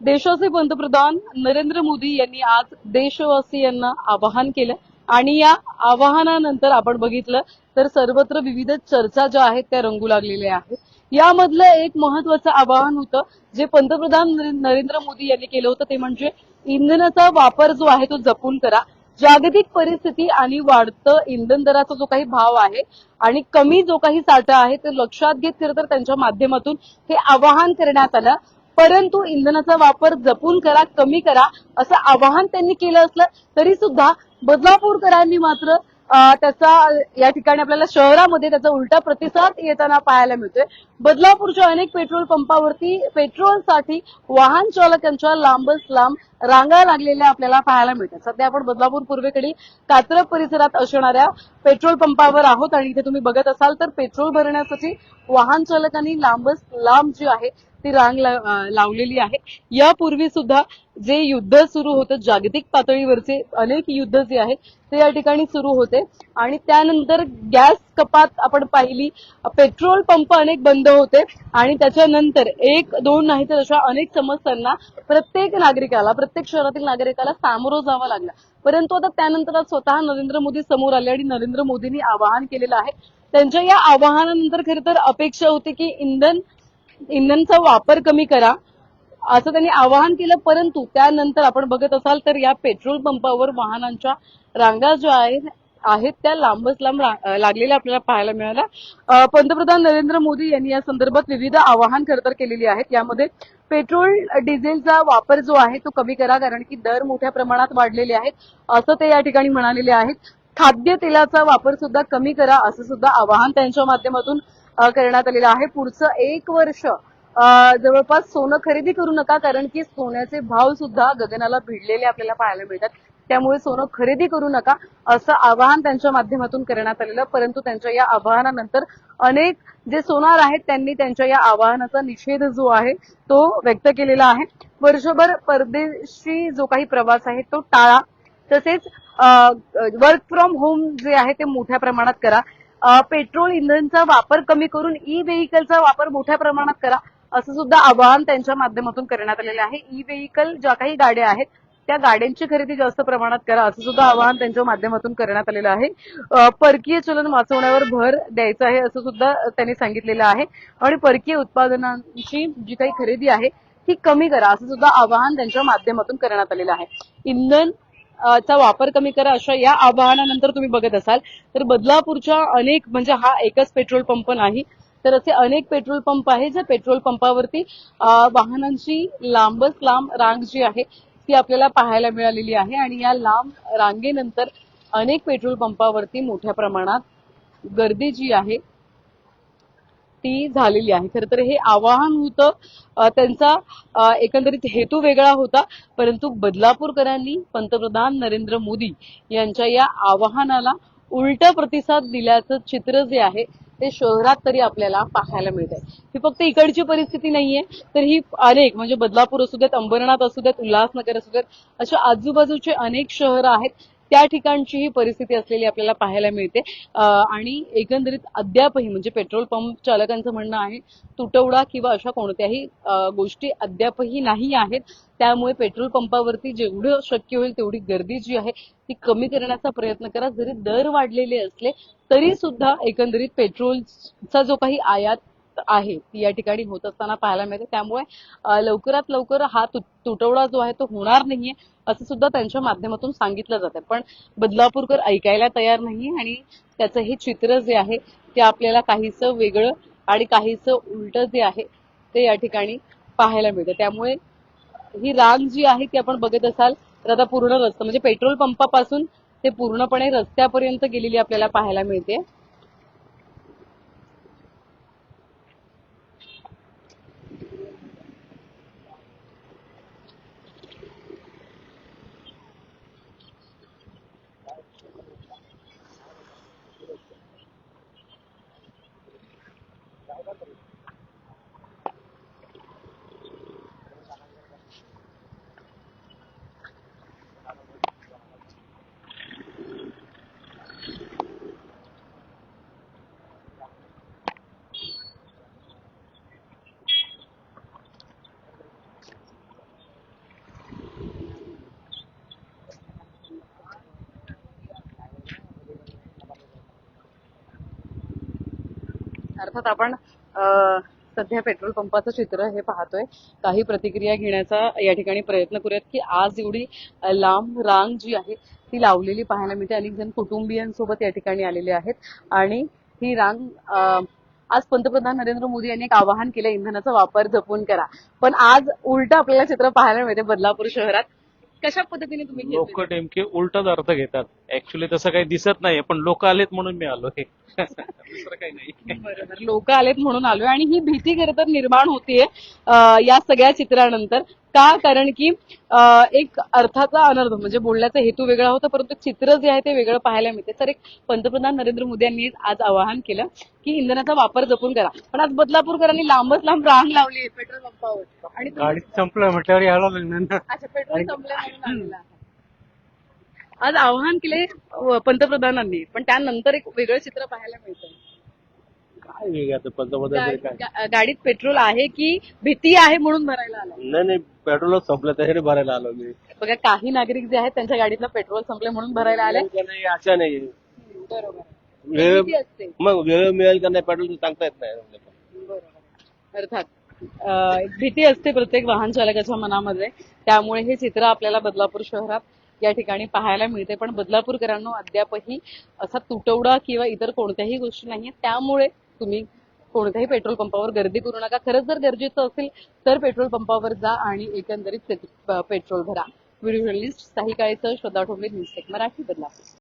देशाचे पंतप्रधान नरेंद्र मोदी यांनी आज देशवासियांना आवाहन केलं आणि या आवाहनानंतर आपण बघितलं तर सर्वत्र विविध चर्चा ज्या आहेत त्या रंगू लागलेल्या आहेत. यामधलं एक महत्वाचं आवाहन होतं जे पंतप्रधान नरेंद्र मोदी यांनी केलं होतं ते म्हणजे इंधनाचा वापर जो आहे तो जपून करा. जागतिक परिस्थिती आणि वाढतं इंधन दराचा जो काही भाव आहे आणि कमी जो काही साठा आहे ते लक्षात घेत खरं तर त्यांच्या माध्यमातून हे आवाहन करण्यात आलं. परंतु इंधनाचा वापर जपून करा, कमी करा असं आवाहन त्यांनी केलं असलं तरी सुद्धा बदलापूरकरांनी मात्र त्याचा या ठिकाणी आपल्याला शहरामध्ये त्याचा उलटा प्रतिसाद येताना पाहायला मिळतोय. बदलापूरच्या अनेक पेट्रोल पंपावरती पेट्रोलसाठी वाहन चालकांच्या लांबच लांब रांगा लागलेल्या आपल्याला पाहायला मिळतात. सध्या आपण बदलापूर पूर्वेकडील कात्रप परिसरात असणाऱ्या पेट्रोल पंपावर आहोत आणि इथे तुम्ही बघत असाल तर पेट्रोल भरण्यासाठी वाहन चालकांनी लांबच लांब जी आहे ती रांग लावलेली आहे. यापूर्वी सुद्धा जे युद्ध सुरू होतं जागतिक पातळीवरचे अनेक युद्ध जे आहेत ते या ठिकाणी सुरू होते आणि त्यानंतर गॅस कपात आपण पाहिली, पेट्रोल पंप अनेक बंद होते आणि त्याच्यानंतर एक दोन नाही तर अशा अनेक समस्यांना प्रत्येक नागरिकाला, प्रत्येक शहरातील नागरिकाला सामोरं जावं लागलं. परंतु आता त्यानंतर स्वतः नरेंद्र मोदी समोर आले आणि नरेंद्र मोदींनी आवाहन केलेलं आहे. त्यांच्या या आवाहनानंतर खरं तर अपेक्षा होती की इंधनचा वापर कमी करा असं त्यांनी आवाहन केलं. परंतु त्यानंतर आपण बघत असाल तर या पेट्रोल पंपावर वाहनांच्या रांगा ज्या आहेत त्या लांबच लांब लागलेल्या आपल्याला पाहायला मिळाल्या. पंतप्रधान नरेंद्र मोदी यांनी या संदर्भात विविध आवाहन खरं तर केलेली आहेत. यामध्ये पेट्रोल डिझेलचा वापर जो आहे तो कमी करा कारण की दर मोठ्या प्रमाणात वाढलेले आहेत असं ते या ठिकाणी म्हणालेले आहेत. खाद्य तेलाचा वापर सुद्धा कमी करा असं सुद्धा आवाहन त्यांच्या माध्यमातून करण्यात आलेलं आहे. पुढचं एक वर्ष जवळपास सोनं खरेदी करू नका कारण की सोन्याचे भाव सुद्धा गगनाला भिडलेले आपल्याला पाहायला मिळतात. त्यामुळे सोनं खरेदी करू नका असं आवाहन त्यांच्या माध्यमातून करण्यात आलेलं. परंतु त्यांच्या या आवाहनानंतर अनेक जे सोनार आहेत त्यांनी त्यांच्या या आवाहनाचा निषेध जो आहे तो व्यक्त केलेला आहे. वर्षभर परदेशी जो काही प्रवास आहे तो टाळा. तसेच वर्क फ्रॉम होम जे आहे ते मोठ्या प्रमाणात करा. पेट्रोल इंधनचा वापर कमी करून ई व्हेकलचा वापर मोठ्या प्रमाणात करा असं सुद्धा आवाहन त्यांच्या माध्यमातून करण्यात आलेलं आहे. ई व्हेकल ज्या काही गाड्या आहेत त्या गाड्यांची खरेदी जास्त प्रमाणात करा असं सुद्धा आवाहन त्यांच्या माध्यमातून करण्यात आलेलं आहे. परकीय चलन वाचवण्यावर भर द्यायचं आहे असं सुद्धा त्यांनी सांगितलेलं आहे आणि परकीय उत्पादनांची जी काही खरेदी आहे ती कमी करा असं सुद्धा आवाहन त्यांच्या माध्यमातून करण्यात आलेलं आहे. इंधन चा वापर कमी करा अशा या आवाहनानंतर तुम्ही बघत असाल तर बदलापूरच्या अनेक म्हणजे हा एकच पेट्रोल पंप नाही तर असे अनेक पेट्रोल पंप आहेत ज्या पेट्रोल पंपावरती वाहनांची लांबच लांब रांग जी आहे ती आपल्याला पाहायला मिळालेली आहे आणि या लांब रांगेनंतर अनेक पेट्रोल पंपावरती मोठ्या प्रमाणात गर्दी जी आहे ती झालेली आहे. खरं तर हे आवाहन होतं त्यांचा एकंदरीत हेतू वेगळा होता परंतु बदलापूरकरांनी पंतप्रधान नरेंद्र मोदी यांच्या या आवाहनाला उलटा प्रतिसाद दिल्याचं चित्र जे आहे ते शहरात तरी आपल्याला पाहायला मिळत आहे. ही फक्त इकडची परिस्थिती नाहीये तर ही अनेक म्हणजे बदलापूर असू देत, अंबरनाथ असू देत, उल्हासनगर असू देत अशा आजूबाजूचे अनेक शहरं आहेत त्या ठिकाणची ही परिस्थिती असलेली आपल्याला पाहायला मिळते. आणि एकंदरीत अद्यापही म्हणजे पेट्रोल पंप चालकांचं म्हणणं आहे तुटवडा किंवा अशा कोणत्याही गोष्टी अद्यापही नाही आहेत. त्यामुळे पेट्रोल पंपावरती जेवढं शक्य होईल तेवढी गर्दी जी आहे ती कमी करण्याचा प्रयत्न करा. जरी दर वाढलेले असले तरी सुद्धा एकंदरीत पेट्रोलचा जो काही आयात आहे ती या ठिकाणी होत असताना पाहायला मिळते. त्यामुळे लवकरात लवकर हा तुटवडा जो आहे तो होणार नाहीये असं सुद्धा त्यांच्या माध्यमातून सांगितलं जातं. पण बदलापूरकर ऐकायला तयार नाही आणि त्याचं हे चित्र जे आहे ते आपल्याला काहीसं वेगळं आणि काहीसं उलट जे आहे ते या ठिकाणी पाहायला मिळतं. त्यामुळे ही रांग जी आहे ती आपण बघत असाल तर आता पूर्ण रस्ता म्हणजे पेट्रोल पंपापासून ते पूर्णपणे रस्त्यापर्यंत गेलेली आपल्याला पाहायला मिळते. अर्थात आपण सध्या पेट्रोल पंपाचं चित्र हे पाहतोय. काही प्रतिक्रिया घेण्याचा या ठिकाणी प्रयत्न करूयात की आज एवढी लांब रांग जी आहे ती लावलेली पाहायला मिळते. अनेक जण कुटुंबियांसोबत या ठिकाणी आलेले आहेत आणि ही रांग आज पंतप्रधान नरेंद्र मोदी यांनी एक आवाहन केलं, इंधनाचा वापर जपून करा. पण आज उलट आपल्याला चित्र पाहायला मिळते बदलापूर शहरात. कशा पद्धतीने तुम्ही लोक घेतलेलं? नेमके उलटाच अर्थ घेतात. ऍक्च्युली तसं काही दिसत नाही, पण लोक आलेत म्हणून मी आलो. दुसरं काही नाही. बरोबर, लोक आलेत म्हणून आलोय आणि ही भीती खरं तर निर्माण होतीये या सगळ्या चित्रानंतर. का? कारण की एक अर्थाचा अनर्थ म्हणजे बोलण्याचा हेतू वेगळा होता, परंतु चित्र जे आहे ते वेगळं पाहायला मिळते. तर एक पंतप्रधान नरेंद्र मोदी यांनी आज आवाहन केलं की इंधनाचा वापर जपून करा. पण आज बदलापूरकरांनी लांबच लांब रांग लावली आहे पेट्रोल पंपावर आणि गाडी संपलं म्हटल्यावर यायला लागणार ना. अच्छा, पेट्रोल संपलं म्हणून आलेलं आहे. आज आवाहन केले पंतप्रधानांनी, पण त्यानंतर एक वेगळं चित्र पाहायला मिळतं. काय वेगळं पंतप्रधान तरी काय. गाडीत पेट्रोल आहे की भीती आहे म्हणून भरायला आला? नाही पेट्रोलच संपलं त्याच्याने भरायला आलो मी. बघा, काही नागरिक जे आहेत त्यांच्या गाडीतलं पेट्रोल संपले म्हणून भरायला आले. नाही अशा नाही. बरोबर, वेळ भीती असते. मग वेळ मिळेल का नाही पेट्रोल सांगता येत नाही. बरोबर, अर्थात एक भीती असते प्रत्येक वाहन चालकाच्या मनामध्ये. त्यामुळे हे चित्र आपल्याला बदलापूर शहरात या ठिकाणी पाहायला मिळते. पण बदलापूरकरांनो, अद्यापही असा तुटवडा किंवा इतर कोणत्याही गोष्टी नाहीये. त्यामुळे तुम्ही कोणत्याही पेट्रोल पंपावर गर्दी करू नका. खरंच जर गरजेचं असेल तर पेट्रोल पंपावर जा आणि एकंदरीत पेट्रोल भरा. व्हिडिओ जर्नलिस्ट साही काळेसह श्रद्धा ठोंबे, न्यूज टेक मराठी, बदलापूर.